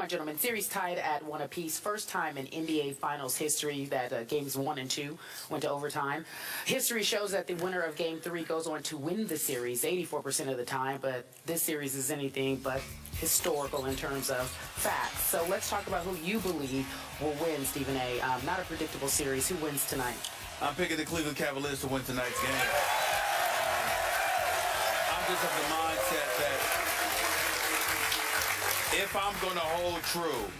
Gentlemen, series tied at 1 apiece. First time in NBA Finals history that games 1 and 2 went to overtime. History shows that the winner of Game 3 goes on to win the series 84% of the time, but this series is anything but historical in terms of facts. So let's talk about who you believe will win, Stephen A. Not a predictable series. Who wins tonight? I'm picking the Cleveland Cavaliers to win tonight's game. I'm just of the mindset that if I'm going to hold true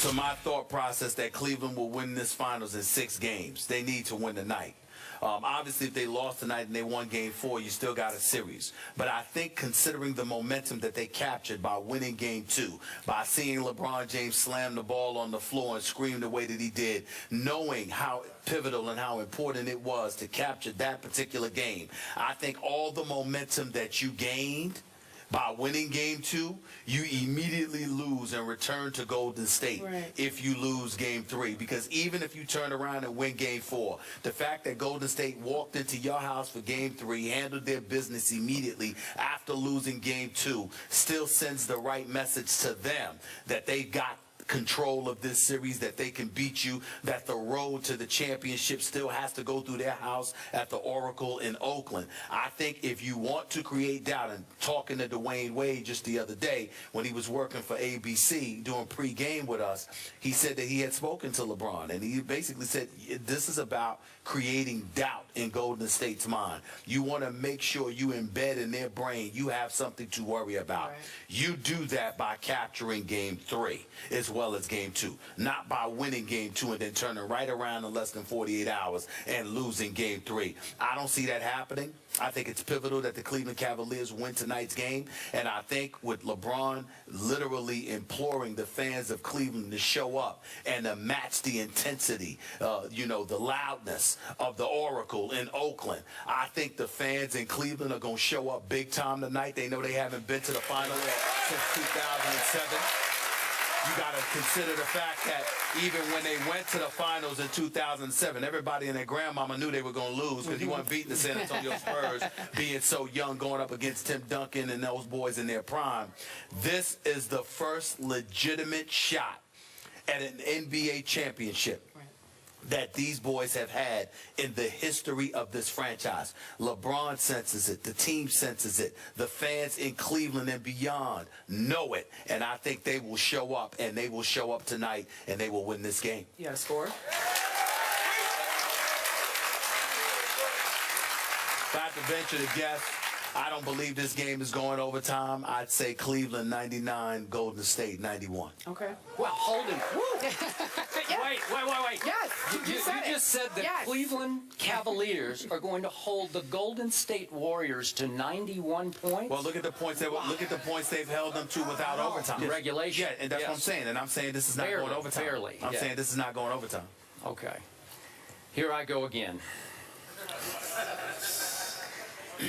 to my thought process that Cleveland will win this finals in 6 games, they need to win tonight. Obviously, if they lost tonight and they won Game 4, you still got a series. But I think considering the momentum that they captured by winning Game 2, by seeing LeBron James slam the ball on the floor and scream the way that he did, knowing how pivotal and how important it was to capture that particular game, I think all the momentum that you gained by winning Game 2, you immediately lose and return to Golden State if you lose Game 3. Because even if you turn around and win Game 4, the fact that Golden State walked into your house for Game 3, handled their business immediately after losing Game 2, still sends the right message to them that they got control of this series, that they can beat you, that the road to the championship still has to go through their house at the Oracle in Oakland. I think if you want to create doubt, and talking to Dwayne Wade just the other day when he was working for ABC doing pregame with us, he said that he had spoken to LeBron, and he basically said this is about creating doubt in Golden State's mind. You want to make sure you embed in their brain you have something to worry about. You do that by capturing Game 3 as well as Game 2, not by winning Game 2 and then turning right around in less than 48 hours and losing Game 3. I don't see that happening. I think it's pivotal that the Cleveland Cavaliers win tonight's game, and I think with LeBron literally imploring the fans of Cleveland to show up and to match the intensity, the loudness of the Oracle in Oakland, I think the fans in Cleveland are going to show up big time tonight. They know they haven't been to the finals since 2007. You got to consider the fact that even when they went to the finals in 2007, everybody and their grandmama knew they were going to lose because you weren't beating the San Antonio Spurs being so young, going up against Tim Duncan and those boys in their prime. This is the first legitimate shot at an NBA championship that these boys have had in the history of this franchise. LeBron senses it. The team senses it. The fans in Cleveland and beyond know it. And I think they will show up, and they will show up tonight, and they will win this game. You got a score? If I have to venture to guess, I don't believe this game is going overtime. I'd say Cleveland 99, Golden State 91. Okay. Well, hold it. Yeah. Wait. Yes. You just said the Cleveland Cavaliers are going to hold the Golden State Warriors to 91 points. Well, look at the points they've held them to without overtime. Regulation. Yeah, and that's what I'm saying. And I'm saying this is not going overtime. I'm saying this is not going overtime. Okay. Here I go again.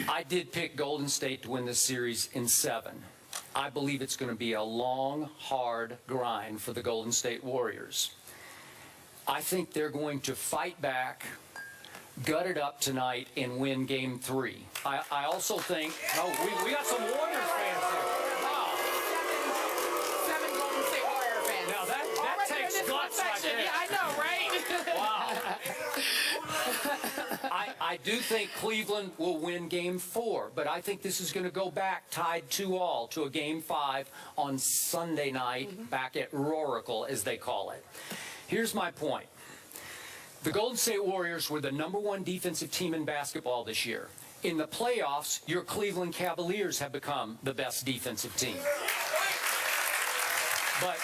I did pick Golden State to win this series in 7. I believe it's going to be a long, hard grind for the Golden State Warriors. I think they're going to fight back, gut it up tonight, and win Game 3. I also think, we got some Warriors fans here. Wow. 7 Golden State Warrior fans. Now that takes guts right there. Yeah, I know, right? Wow. I do think Cleveland will win Game 4, but I think this is going to go back tied 2-2 to a Game 5 on Sunday night back at Oracle, as they call it. Here's my point. The Golden State Warriors were the #1 defensive team in basketball this year. In the playoffs, your Cleveland Cavaliers have become the best defensive team. But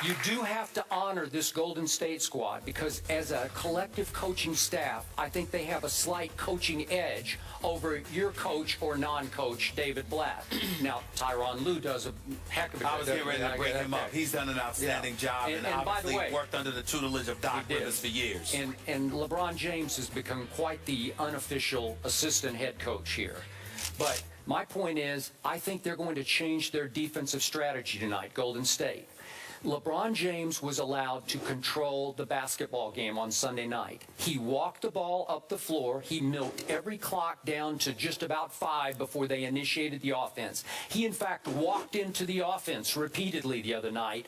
you do have to honor this Golden State squad because as a collective coaching staff, I think they have a slight coaching edge over your coach or non-coach, David Blatt. Now, Tyronn Lue does a heck of a job. I was getting ready to bring him up. He's done an outstanding job and obviously by the way, worked under the tutelage of Doc Rivers for years. And LeBron James has become quite the unofficial assistant head coach here. But my point is, I think they're going to change their defensive strategy tonight, Golden State. LeBron James was allowed to control the basketball game on Sunday night. He walked the ball up the floor. He milked every clock down to just about 5 before they initiated the offense. He, in fact, walked into the offense repeatedly the other night.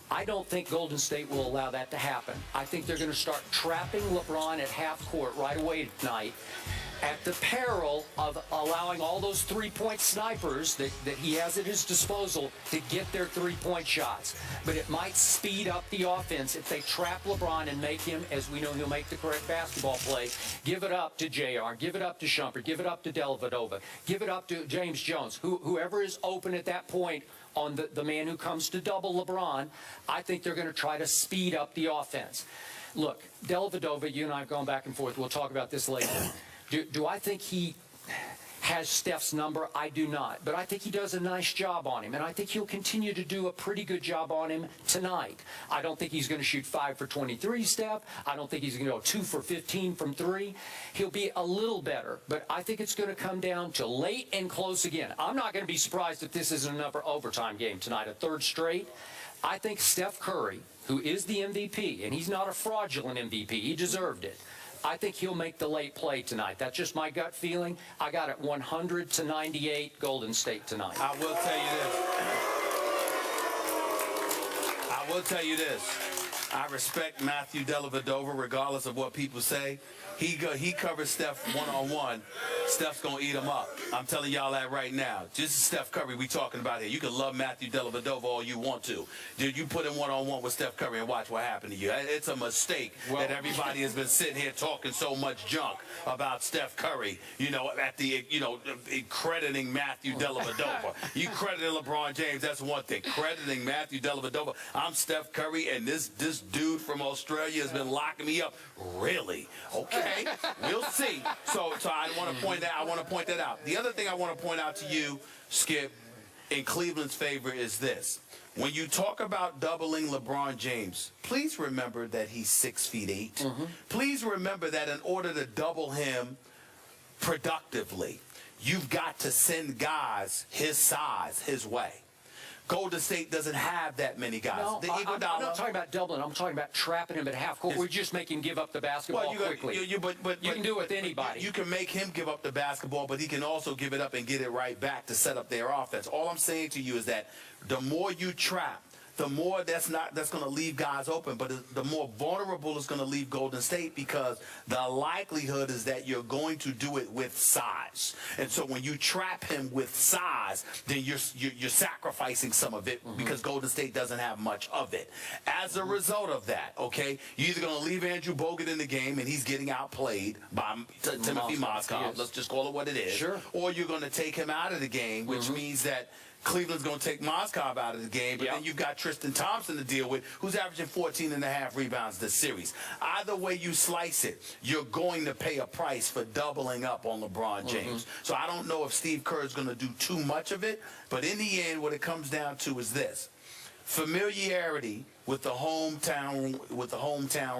I don't think Golden State will allow that to happen. I think they're going to start trapping LeBron at half court right away tonight, at the peril of allowing all those three-point snipers that he has at his disposal to get their three-point shots. But it might speed up the offense if they trap LeBron and make him, as we know he'll make the correct basketball play, give it up to JR, give it up to Shumpert, give it up to Dellavedova, give it up to James Jones, whoever is open at that point on the man who comes to double LeBron. I think they're going to try to speed up the offense. Look, Dellavedova, you and I have gone back and forth. We'll talk about this later. Do I think he has Steph's number? I do not. But I think he does a nice job on him, and I think he'll continue to do a pretty good job on him tonight. I don't think he's going to shoot 5 for 23, Steph. I don't think he's going to go 2 for 15 from 3. He'll be a little better, but I think it's going to come down to late and close again. I'm not going to be surprised if this isn't another overtime game tonight, a third straight. I think Steph Curry, who is the MVP, and he's not a fraudulent MVP, he deserved it. I think he'll make the late play tonight. That's just my gut feeling. I got it 100-98 Golden State tonight. I will tell you this. I respect Matthew Dellavedova regardless of what people say. He covers Steph one-on-one. Steph's going to eat him up. I'm telling y'all that right now. Just Steph Curry we talking about here. You can love Matthew Dellavedova all you want to. Dude, you put him one-on-one with Steph Curry and watch what happened to you. It's a mistake that everybody has been sitting here talking so much junk about Steph Curry, crediting Matthew Dellavedova. You crediting LeBron James, that's one thing. Crediting Matthew Dellavedova. I'm Steph Curry, and this dude from Australia has been locking me up. Really? Okay, we'll see. So I want to point that out. The other thing I want to point out to you, Skip, in Cleveland's favor is this. When you talk about doubling LeBron James, please remember that he's 6'8". Mm-hmm. Please remember that in order to double him productively, you've got to send guys his size his way. Golden State doesn't have that many guys. No, I'm not talking about doubling. I'm talking about trapping him at half court. We just make him give up the basketball quickly. But you can do it with anybody. You can make him give up the basketball, but he can also give it up and get it right back to set up their offense. All I'm saying to you is that the more you trap, the more that's going to leave guys open, but the more vulnerable it's going to leave Golden State, because the likelihood is that you're going to do it with size. And so when you trap him with size, then you're sacrificing some of it, because Golden State doesn't have much of it. As a result of that, okay, you're either going to leave Andrew Bogut in the game and he's getting outplayed by Timothy Mozgov, let's just call it what it is, sure, or you're going to take him out of the game, which means that Cleveland's going to take Mozgov out of the game, but then you've got Tristan Thompson to deal with, who's averaging 14.5 rebounds this series. Either way you slice it, you're going to pay a price for doubling up on LeBron James. So I don't know if Steve Kerr is going to do too much of it, but in the end, what it comes down to is this: familiarity with the hometown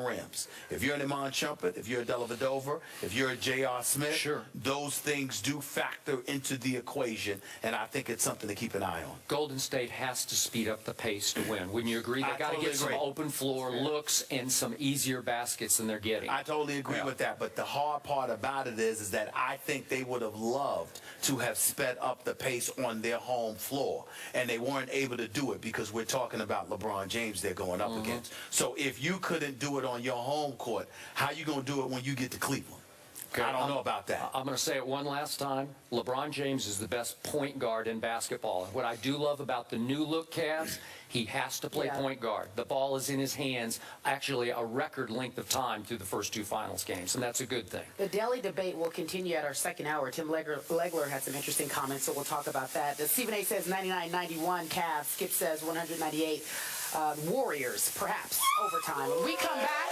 rims. If you're an Iman Shumpert, if you're a Dellavedova, if you're a J.R. Smith, sure, those things do factor into the equation, and I think it's something to keep an eye on. Golden State has to speed up the pace to win. Wouldn't you agree? They got to get some open floor looks and some easier baskets than they're getting. I totally agree with that, but the hard part about it is that I think they would have loved to have sped up the pace on their home floor, and they weren't able to do it because we're talking about LeBron James they're going up against. So if you couldn't do it on your home court, how you going to do it when you get to Cleveland? Okay, I don't know about that. I'm going to say it one last time. LeBron James is the best point guard in basketball. And what I do love about the new look Cavs, he has to play point guard. The ball is in his hands, actually a record length of time through the first 2 finals games, and that's a good thing. The daily debate will continue at our second hour. Tim Legler had some interesting comments, so we'll talk about that. Stephen A. says 99-91 Cavs. Skip says 198 Warriors, perhaps overtime. When we come back,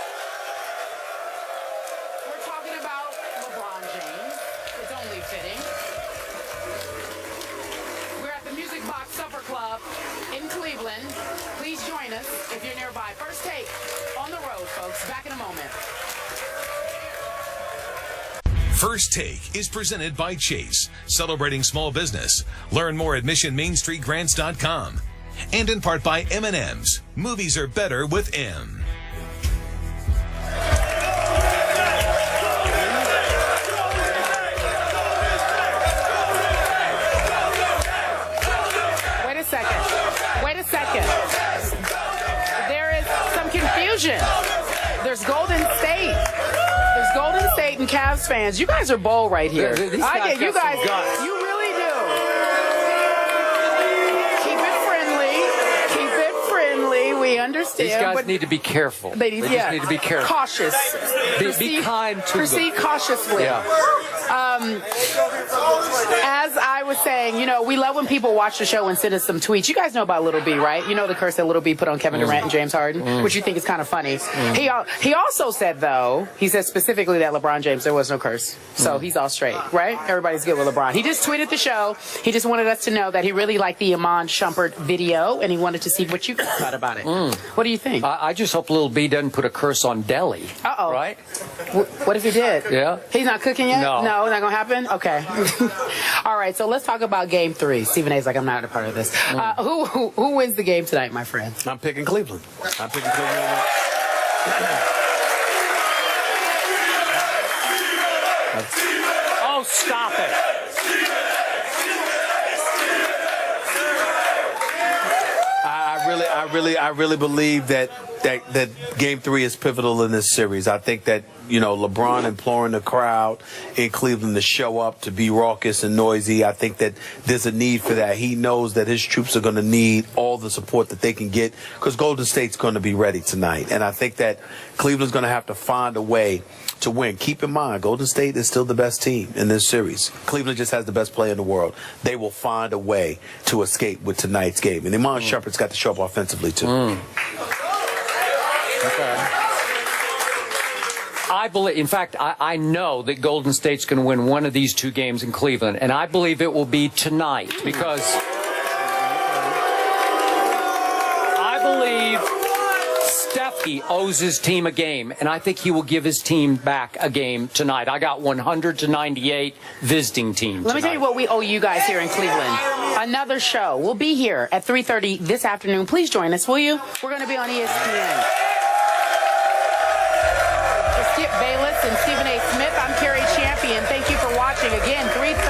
we're talking about LeBron James. It's only fitting. We're at the Music Box Supper Club in Cleveland. Please join us if you're nearby. First Take on the road, folks. Back in a moment. First Take is presented by Chase, celebrating small business. Learn more at missionmainstreetgrants.com. and in part by M&M's. Movies are better with M. Wait a second. There is some confusion. There's Golden State. There's Golden State and Cavs fans. You guys are bold right here. I get you guys. You really do. Keep it friendly. Keep it friendly. We understand. These guys need to be careful. They just need to be careful. Cautious. Be kind to them. Proceed cautiously. Yeah. As I was saying, you know, we love when people watch the show and send us some tweets. You guys know about Little B, right? You know the curse that Little B put on Kevin Durant and James Harden, which you think is kind of funny. He also said, though, he said specifically that LeBron James, there was no curse. So he's all straight, right? Everybody's good with LeBron. He just tweeted the show. He just wanted us to know that he really liked the Iman Shumpert video, and he wanted to see what you thought about it. What do you think? I just hope Little B doesn't put a curse on Delhi. Uh-oh. Right? What if he did? Yeah. He's not cooking yet? No. No, not going to happen? Okay. All right, so let's talk about Game 3. Stephen A's like, I'm not a part of this. Who wins the game tonight, my friend? I'm picking Cleveland. I'm picking Cleveland. Oh, stop it. I really believe that Game 3 is pivotal in this series. I think that, you know, LeBron imploring the crowd in Cleveland to show up, to be raucous and noisy. I think that there's a need for that. He knows that his troops are going to need all the support that they can get because Golden State's going to be ready tonight. And I think that Cleveland's going to have to find a way to win. Keep in mind, Golden State is still the best team in this series. Cleveland just has the best player in the world. They will find a way to escape with tonight's game. And Iman Shumpert's got to show up offensively, too. Okay. I believe, in fact, I know that Golden State's going to win one of these two games in Cleveland, and I believe it will be tonight because I believe Steffi owes his team a game, and I think he will give his team back a game tonight. I got 100-98 visiting team Let me tell you what we owe you guys here in Cleveland. Another show. We'll be here at 3:30 this afternoon. Please join us, will you? We're going to be on ESPN. Skip Bayless and Stephen A. Smith. I'm Carrie Champion. Thank you for watching. Again, 3:30.